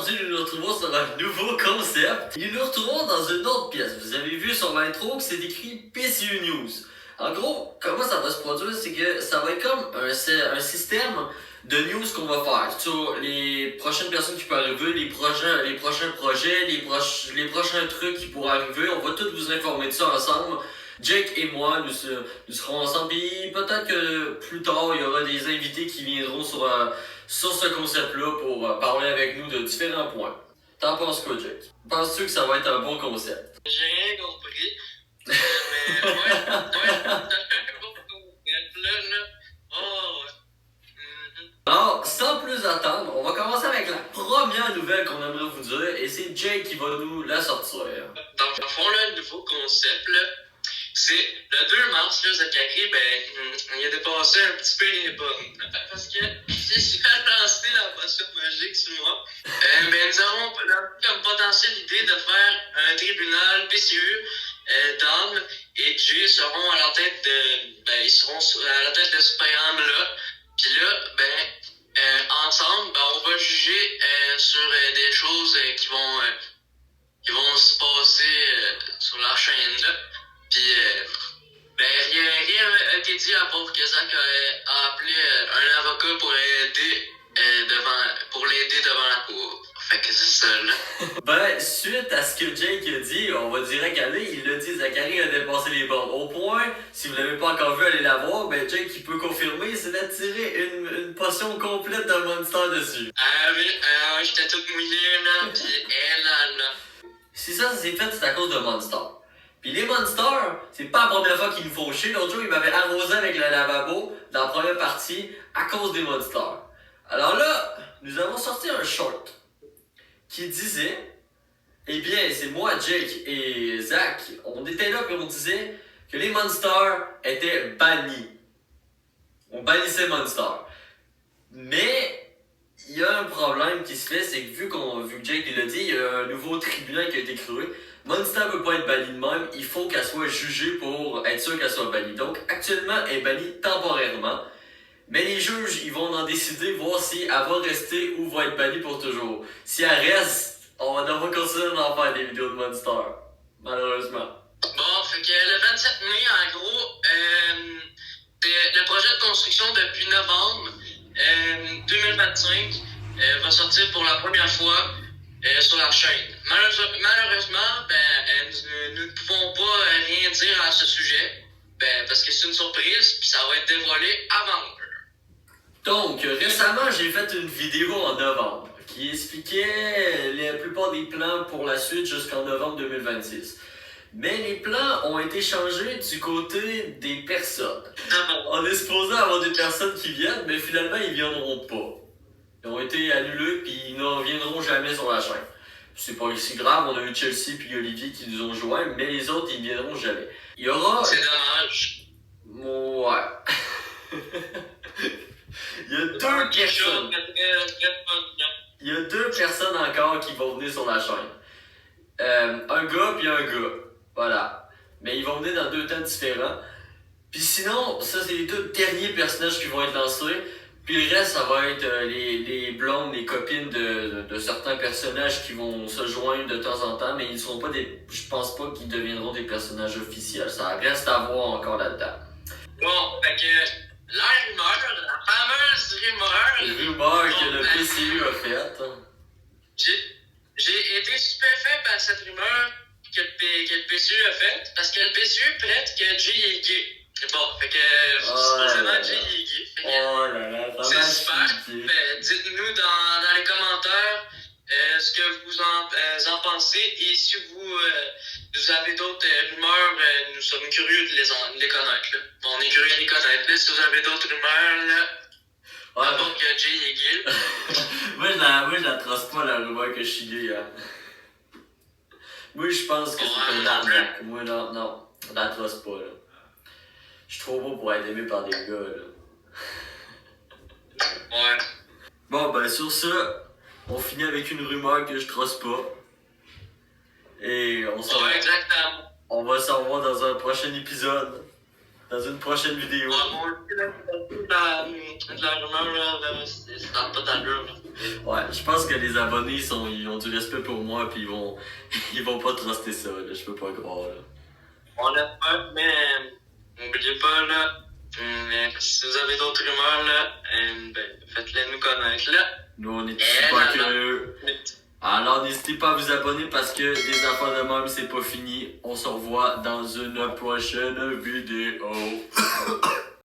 aujourd'hui, nous nous retrouvons sur un nouveau concept. Nous nous retrouvons dans une autre pièce. Vous avez vu sur l'intro que c'est écrit PCU News. En gros, comment ça va se produire, c'est que ça va être comme un système de news qu'on va faire sur les prochaines personnes qui peuvent arriver, les prochains projets, les prochains trucs qui pourraient arriver. On va tous vous informer de ça ensemble. Jake et moi, nous serons ensemble. Puis peut-être que plus tard, il y aura des invités qui viendront sur ce concept-là pour parler avec nous de différents points. T'en penses quoi, Jake? Penses-tu que ça va être un bon concept? J'ai rien compris. Mais ouais, ça fait un bon concept, là. Oh, ouais. Alors, sans plus attendre, on va commencer avec la première nouvelle qu'on aimerait vous dire, et c'est Jake qui va nous la sortir. Dans le fond, là, le nouveau concept, là, c'est le 2 mars, là, Zachary, il a dépassé un petit peu les bornes. Parce que si j'ai lancé la potion magique sur moi, nous avons comme potentielle idée de faire un tribunal PCU. Dom et Jay seront à la tête de. Ils seront à la tête de ce programme-là. Puis là, ensemble, on va juger sur des choses qui vont se passer sur la chaîne là. Puis rien n'a été dit à part que Zach a appelé un avocat pour l'aider devant la cour. Fait que c'est ça, là. Suite à ce que Jake a dit, on va direct aller, il l'a dit, Zachary a dépassé les bornes. Au point, si vous l'avez pas encore vu, allez la voir, Jake il peut confirmer, c'est d'attirer une potion complète de Monster dessus. Ah oui, j'étais toute mouillée, là, pis là. Si ça s'est fait, c'est à cause de Monster. Puis les Monsters, c'est pas la première fois qu'ils nous font chier. L'autre jour, ils m'avaient arrosé avec le lavabo dans la première partie à cause des Monsters. Alors là, nous avons sorti un short qui disait, eh bien, c'est moi, Jake et Zach, on était là et on disait que les Monsters étaient bannis. On bannissait Monsters. Mais il y a un problème qui se fait, c'est que vu que Jake l'a dit, il y a un nouveau tribunal qui a été créé. Monster ne peut pas être bannie de même, il faut qu'elle soit jugée pour être sûr qu'elle soit bannie. Donc actuellement, elle est bannie temporairement. Mais les juges, ils vont en décider, voir si elle va rester ou va être bannie pour toujours. Si elle reste, on va continuer d'en faire des vidéos de Monster. Malheureusement. Bon, fait que le 27 mai, en gros, le projet de construction depuis novembre 2025 va sortir pour la première fois sur la chaîne. Malheureusement, nous ne pouvons pas rien dire à ce sujet, parce que c'est une surprise, puis ça va être dévoilé avant. Donc, récemment, j'ai fait une vidéo en novembre qui expliquait la plupart des plans pour la suite jusqu'en novembre 2026. Mais les plans ont été changés du côté des personnes. On est supposé avoir des personnes qui viennent, mais finalement, ils viendront pas. Ils ont été annulés, puis ils ne reviendront jamais sur la chaîne. C'est pas si grave, on a eu Chelsea puis Olivier qui nous ont joints, mais les autres, ils viendront jamais. Il y aura... C'est dommage. Ouais. Il y a deux personnes. Il y a deux personnes encore qui vont venir sur la chaîne. Un gars puis un gars. Voilà. Mais ils vont venir dans deux temps différents. Puis sinon, ça c'est les deux derniers personnages qui vont être lancés. Puis le reste, ça va être les blondes, les copines de certains personnages qui vont se joindre de temps en temps, mais ils seront pas je pense pas qu'ils deviendront des personnages officiels. Ça reste à voir encore là-dedans. Bon, fait que la fameuse rumeur que le PCU a faite. J'ai été stupéfait par cette rumeur que le PCU a faite, parce que le PCU prête que Jay est gay. Bon, fait que supposément Jay est gay. C'est super. Dites-nous dans les commentaires ce que vous en pensez, et si vous avez d'autres rumeurs, nous sommes curieux de les connaître. Là. On est curieux de les connaître. Là, si vous avez d'autres rumeurs, là, avant que Jay est gay. moi, je la trace pas, la rumeur que je suis gay. Hein. Moi, je pense que c'est une arnaque. Moi, non, je la trace pas. Là. Je suis trop beau pour être aimé par des gars. Là. Ouais. Bon, sur ça, on finit avec une rumeur que je trace pas. Et on va s'en voir dans un prochain épisode. dans une prochaine vidéo. Ouais, moi aussi, là, de la rumeur, là, ça n'a pas d'allure, là. Ouais, je pense que les abonnés, ils ont du respect pour moi, puis ils vont pas truster ça, là, je peux pas croire, là. On l'a pas, mais n'oubliez pas, là, si vous avez d'autres rumeurs, là, ben, faites-les nous connaître, là. Nous, on est super curieux. Alors, n'hésitez pas à vous abonner parce que des affaires de même, c'est pas fini. On se revoit dans une prochaine vidéo.